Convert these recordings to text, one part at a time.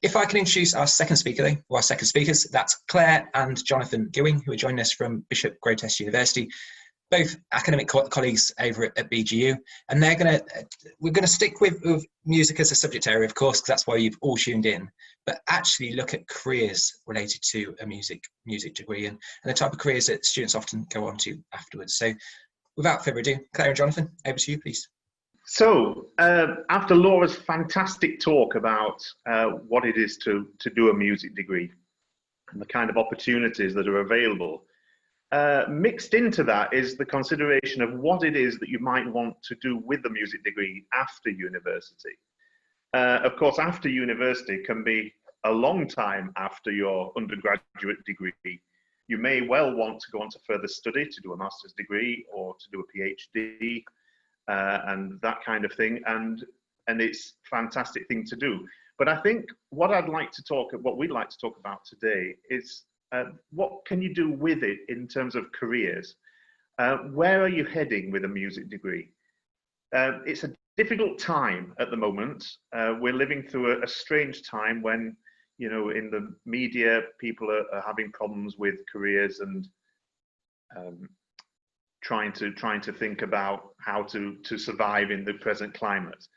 If I can introduce our second speaker, though, or our second speakers, that's Clare and Jonathan Gooing, who are joining us from Bishop Grosseteste University, both academic colleagues over at BGU, and we're gonna stick with music as a subject area, of course, because that's why you've all tuned in, but actually look at careers related to a music degree and the type of careers that students often go on to afterwards. So without further ado, Clare and Jonathan, over to you, please. So after Laura's fantastic talk about what it is to do a music degree and the kind of opportunities that are available, mixed into that is the consideration of what it is that you might want to do with the music degree after university. Of course, after university can be a long time after your undergraduate degree. You may well want to go on to further study, to do a master's degree or to do a PhD. And that kind of thing, and it's a fantastic thing to do. But I think what we'd like to talk about today is what can you do with it in terms of careers? Where are you heading with a music degree? It's a difficult time at the moment. We're living through a strange time when, you know, in the media, people are having problems with careers and trying to think about how to survive in the present climate.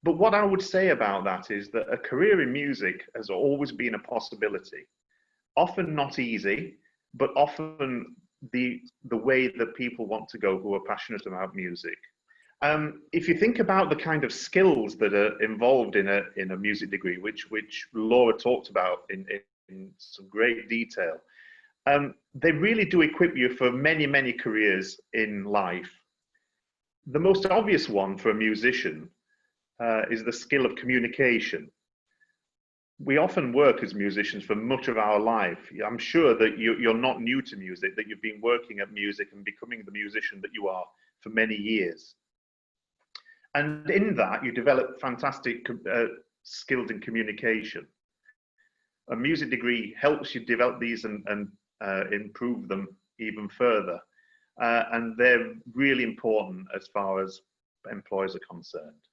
But what I would say about that is that a career in music has always been a possibility. Often not easy, but often the way that people want to go who are passionate about music. If you think about the kind of skills that are involved in a music degree, which Laura talked about in some great detail, they really do equip you for many, many careers in life. The most obvious one for a musician is the skill of communication. We often work as musicians for much of our life. I'm sure that you're not new to music, that you've been working at music and becoming the musician that you are for many years. And in that, you develop fantastic skills in communication. A music degree helps you develop these and improve them even further. And they're really important as far as employers are concerned.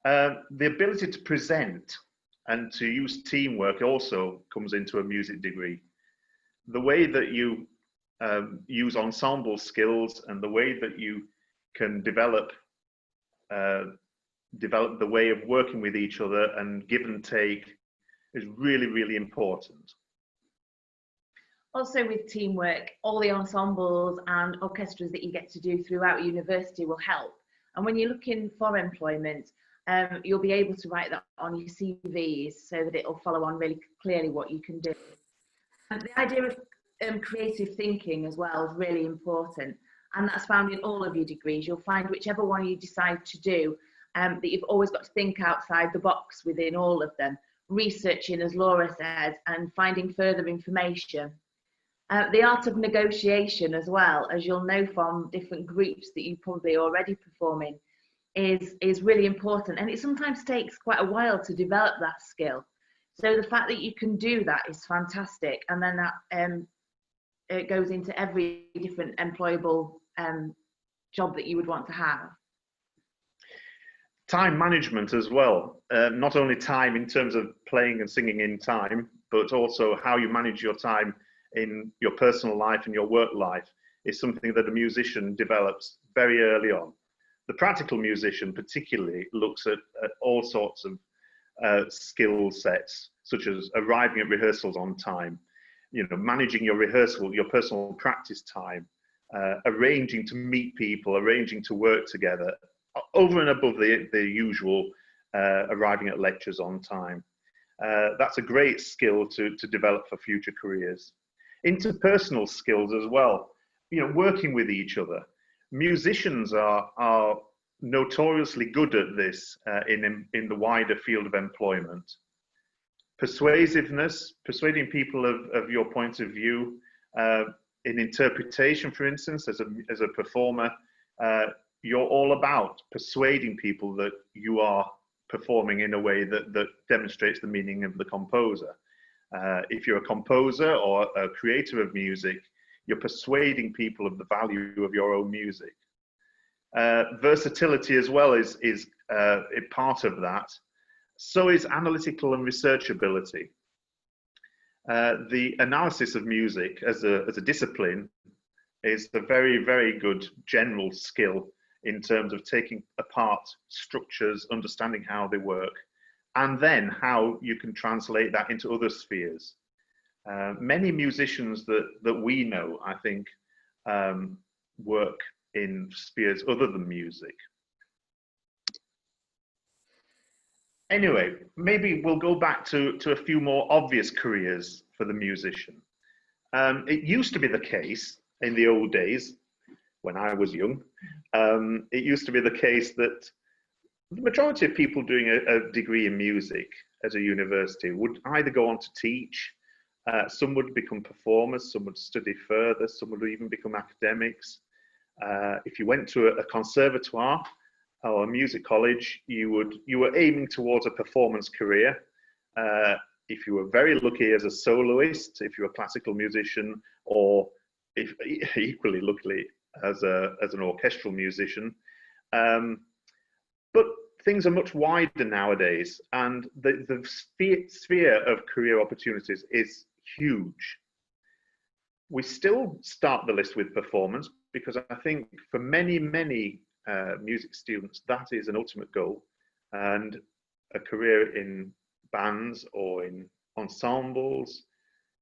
The ability to present and to use teamwork also comes into a music degree. The way that you use ensemble skills and the way that you can develop the way of working with each other and give and take is really, really important. Also with teamwork, all the ensembles and orchestras that you get to do throughout university will help. And when you're looking for employment, you'll be able to write that on your CVs so that it'll follow on really clearly what you can do. And the idea of creative thinking as well is really important. And that's found in all of your degrees. You'll find whichever one you decide to do, that you've always got to think outside the box within all of them, researching, as Laura said, and finding further information. The art of negotiation as well, as you'll know from different groups that you probably already perform in, is really important. And it sometimes takes quite a while to develop that skill. So the fact that you can do that is fantastic. And then that it goes into every different employable job that you would want to have. Time management as well. Not only time in terms of playing and singing in time, but also how you manage your time in your personal life and your work life is something that a musician develops very early on. The practical musician particularly looks at all sorts of skill sets, such as arriving at rehearsals on time, you know, managing your rehearsal, your personal practice time, arranging to meet people, arranging to work together, over and above the usual arriving at lectures on time. That's a great skill to develop for future careers. Interpersonal skills as well, you know, working with each other. Musicians are notoriously good at this in the wider field of employment. Persuasiveness, persuading people of your point of view. In interpretation, for instance, as a performer, you're all about persuading people that you are performing in a way that demonstrates the meaning of the composer. If you're a composer or a creator of music, you're persuading people of the value of your own music. Versatility as well is part of that. So is analytical and research ability. The analysis of music as a discipline is a very, very good general skill in terms of taking apart structures, understanding how they work, and then how you can translate that into other spheres. Many musicians that we know, I think, work in spheres other than music. Anyway, maybe we'll go back to a few more obvious careers for the musician. It used to be the case in the old days, when I was young, it used to be the case that the majority of people doing a degree in music at a university would either go on to teach, some would become performers, some would study further, some would even become academics. If you went to a conservatoire or a music college, you were aiming towards a performance career. If you were very lucky as a soloist, if you were a classical musician, or if equally luckily as an orchestral musician. But things are much wider nowadays, and the sphere of career opportunities is huge. We still start the list with performance because I think for many music students that is an ultimate goal, and a career in bands or in ensembles,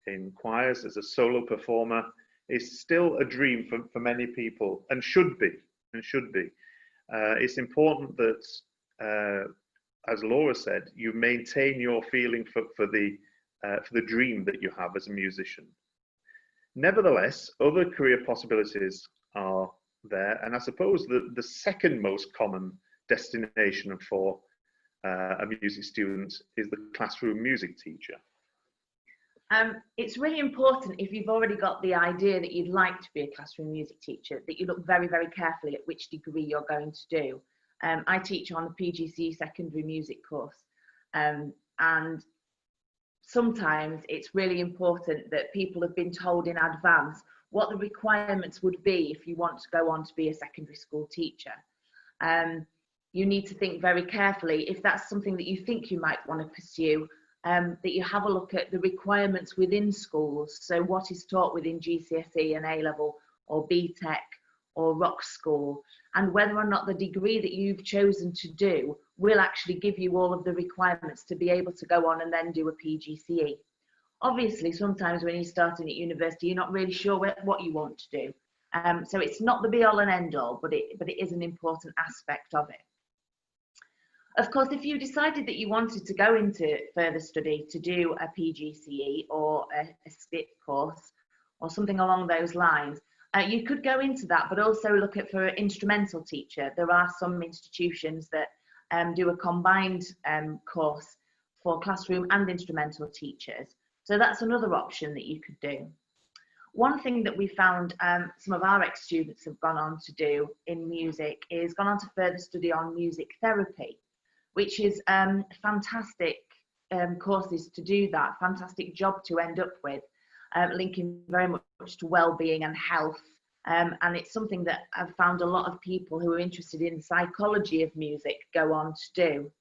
in choirs as a solo performer is still a dream for many people, and should be. It's important that, as Laura said, you maintain your feeling for the dream that you have as a musician. Nevertheless, other career possibilities are there, and I suppose the second most common destination for a music student is the classroom music teacher. It's really important, if you've already got the idea that you'd like to be a classroom music teacher, that you look very, very carefully at which degree you're going to do. I teach on a PGCE secondary music course, and sometimes it's really important that people have been told in advance what the requirements would be if you want to go on to be a secondary school teacher. You need to think very carefully if that's something that you think you might want to pursue, that you have a look at the requirements within schools. So what is taught within GCSE and A-level or BTEC or rock school, and whether or not the degree that you've chosen to do will actually give you all of the requirements to be able to go on and then do a PGCE. Obviously, sometimes when you're starting at university, you're not really sure what you want to do. So it's not the be all and end all, but it is an important aspect of it. Of course, if you decided that you wanted to go into further study to do a PGCE or a STIP course or something along those lines, you could go into that, but also look at for an instrumental teacher. There are some institutions that do a combined course for classroom and instrumental teachers. So that's another option that you could do. One thing that we found some of our ex-students have gone on to do in music is gone on to further study on music therapy, which is fantastic courses to do that, fantastic job to end up with, linking very much to well-being and health. And it's something that I've found a lot of people who are interested in psychology of music go on to do.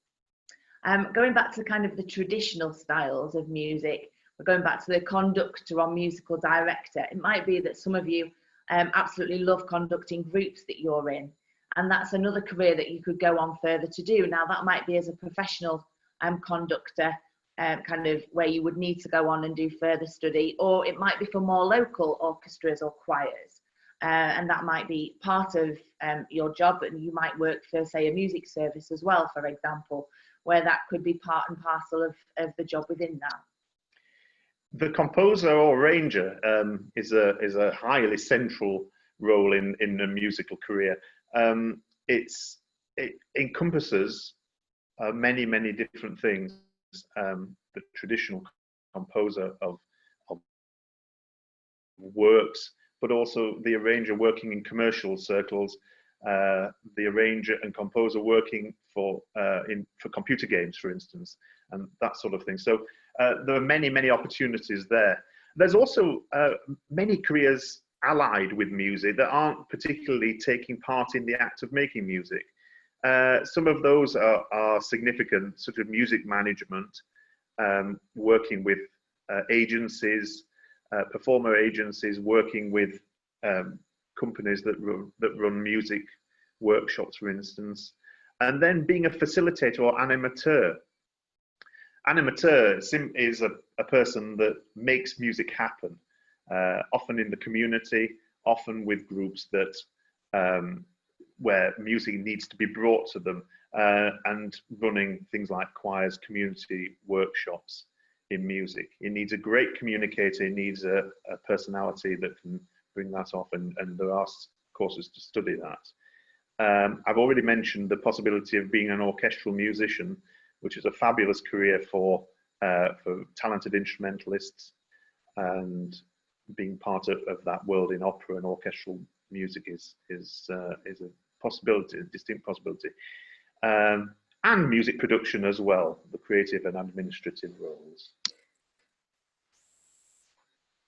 Going back to kind of the traditional styles of music, we're going back to the conductor or musical director. It might be that some of you absolutely love conducting groups that you're in, and that's another career that you could go on further to do. Now that might be as a professional conductor, kind of where you would need to go on and do further study, or it might be for more local orchestras or choirs, and that might be part of your job, and you might work for, say, a music service as well, for example, where that could be part and parcel of the job within that. The composer or arranger is a highly central role in a musical career. It encompasses many different things. The traditional composer of works, but also the arranger working in commercial circles, the arranger and composer working for computer games, for instance, and that sort of thing. So there are many opportunities there. There's also many careers allied with music that aren't particularly taking part in the act of making music. Some of those are significant, sort of music management, working with agencies, performer agencies, working with companies that run music workshops, for instance, and then being a facilitator or animateur. Animateur is a person that makes music happen, often in the community, often with groups that where music needs to be brought to them, and running things like choirs, community workshops in music. It needs a great communicator, it needs a personality that can bring that off, and there are courses to study that. I've already mentioned the possibility of being an orchestral musician, which is a fabulous career for talented instrumentalists, and being part of that world in opera and orchestral music is a possibility, a distinct possibility. And music production as well, the creative and administrative roles.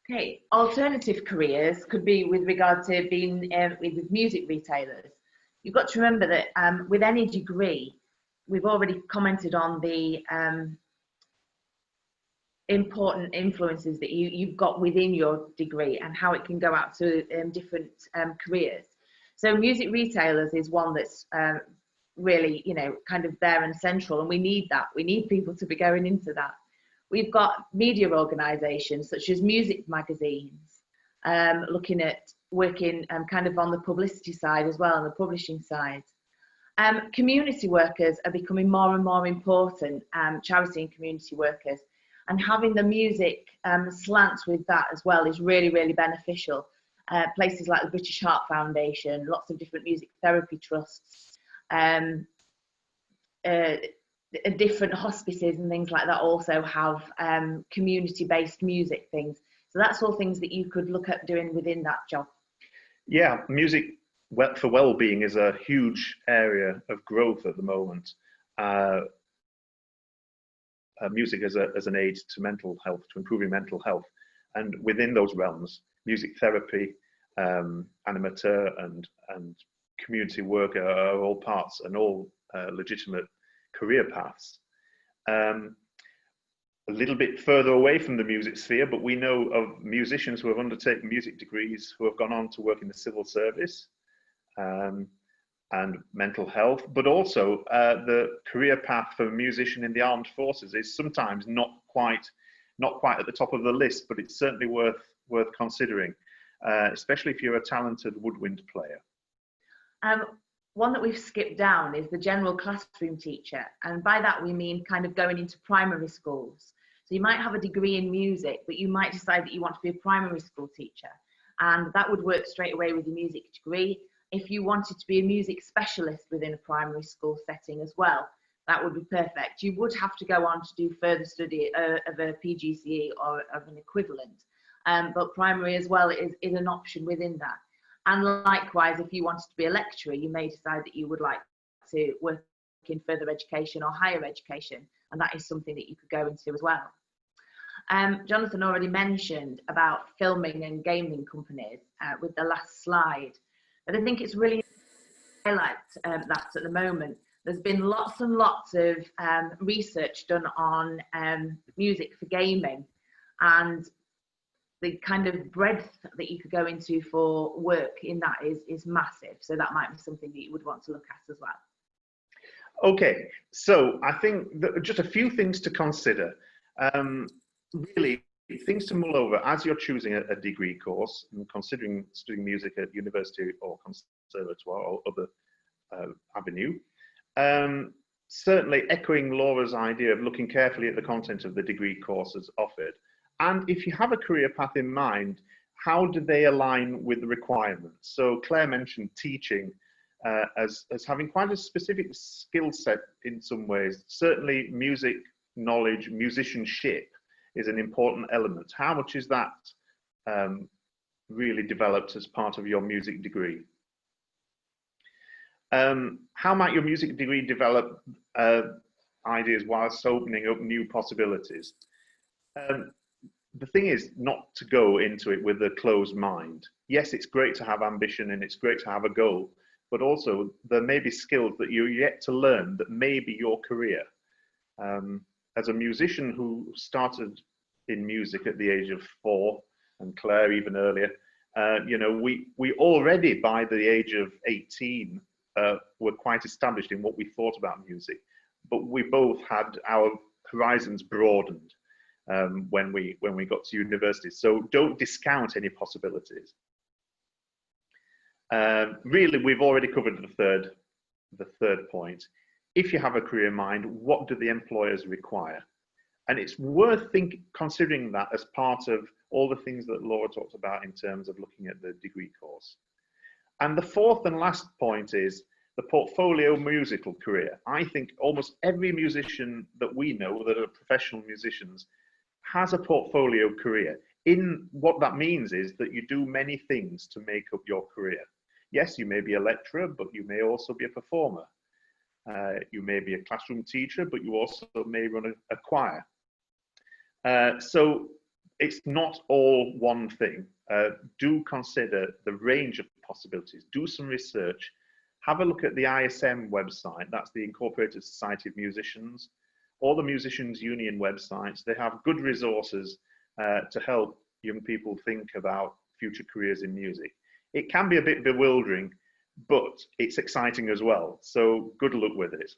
Okay, alternative careers could be with regard to being with music retailers. You've got to remember that with any degree, we've already commented on the important influences that you've got within your degree and how it can go out to different careers. So music retailers is one that's really, you know, kind of there and central, and we need that. We need people to be going into that. We've got media organisations such as music magazines, looking at working kind of on the publicity side as well, on the publishing side. Community workers are becoming more and more important, charity and community workers, and having the music slants with that as well is really, really beneficial. Places like the British Heart Foundation, lots of different music therapy trusts, different hospices and things like that also have community-based music things. So that's all things that you could look at doing within that job. Yeah, music for well-being is a huge area of growth at the moment. Music as an aid to mental health, to improving mental health, and within those realms, music therapy, animateur, and community work are all parts and all legitimate career paths. A little bit further away from the music sphere, but we know of musicians who have undertaken music degrees who have gone on to work in the civil service and mental health, but also the career path for a musician in the armed forces is sometimes not quite at the top of the list, but it's certainly worth considering, especially if you're a talented woodwind player. One that we've skipped down is the general classroom teacher, and by that we mean kind of going into primary schools. So you might have a degree in music, but you might decide that you want to be a primary school teacher, and that would work straight away with your music degree. If you wanted to be a music specialist within a primary school setting as well, that would be perfect. You would have to go on to do further study of a PGCE or of an equivalent, but primary as well is an option within that. And likewise, if you wanted to be a lecturer, you may decide that you would like to work in further education or higher education, and that is something that you could go into as well. Jonathan already mentioned about filming and gaming companies with the last slide, but I think it's really highlight that at the moment. There's been lots and lots of research done on music for gaming, and the kind of breadth that you could go into for work in that is massive. So that might be something that you would want to look at as well. Okay, so I think just a few things to consider. Really, things to mull over as you're choosing a degree course and considering studying music at university or conservatoire or other avenue. Certainly echoing Laura's idea of looking carefully at the content of the degree courses offered. And if you have a career path in mind, how do they align with the requirements? So Claire mentioned teaching as having quite a specific skill set in some ways. Certainly music knowledge, musicianship is an important element. How much is that really developed as part of your music degree? How might your music degree develop ideas whilst opening up new possibilities? The thing is not to go into it with a closed mind. Yes, it's great to have ambition and it's great to have a goal, but also there may be skills that you're yet to learn that may be your career. As a musician who started in music at the age of 4, and Claire even earlier, you know, we already by the age of 18 were quite established in what we thought about music, but we both had our horizons broadened when we got to university. So don't discount any possibilities. Really, we've already covered the third point. If you have a career in mind, what do the employers require? And it's worth considering that as part of all the things that Laura talked about in terms of looking at the degree course. And the fourth and last point is the portfolio musical career. I think almost every musician that we know that are professional musicians has a portfolio career. In what that means is that you do many things to make up your career. Yes, you may be a lecturer, but you may also be a performer. You may be a classroom teacher, but you also may run a choir. So it's not all one thing. Do consider the range of possibilities. Do some research. Have a look at the ISM website. That's the Incorporated Society of Musicians. All the Musicians Union websites, they have good resources to help young people think about future careers in music. It can be a bit bewildering, but it's exciting as well. So good luck with it.